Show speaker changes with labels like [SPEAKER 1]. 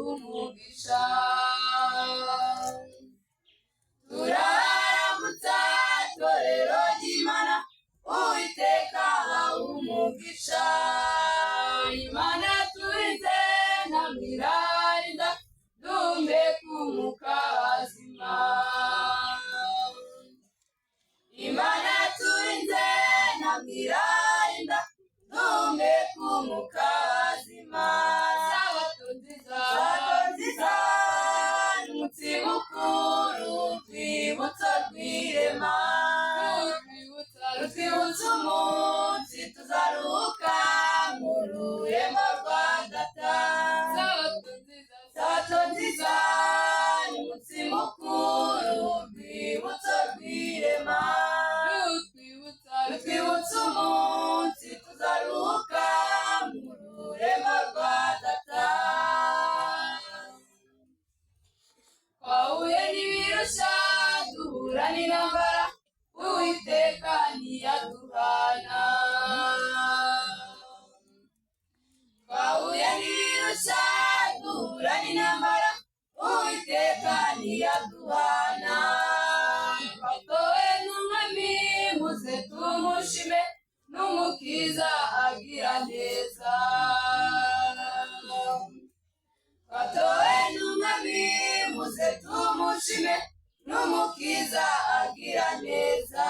[SPEAKER 1] umugisha. Turaramutsa torero ry'Imana, Uwiteka umugisha. Imana turinze ntamwirarinda, duhumeka umwuka wazima. Imana turinze ntamwirarinda, duhumeka umwuka wazima. Sabato nziza n'umunsi mukuru, urwibutso rw'irema, rutwibutsa umunsi tuzaruhuka mu rurema rwa Data. Sabato nziza n'umunsi mukuru, urwibutso rw'irema, rutwibutsa umunsi tuzaruhuka mu rurema rwa Data. Twahuye n'ibirushya duhura n'intambara, Uwiteka ntiyaduhana. Twahuye n'ibirushya duhura n'intambara, Uwiteka ntiyaduhana. Twatowe n'Umwami muze tumushime, n'Umukiza agira neza. Twatowe n'Umwami muze tumushime, n'Umukiza agira neza.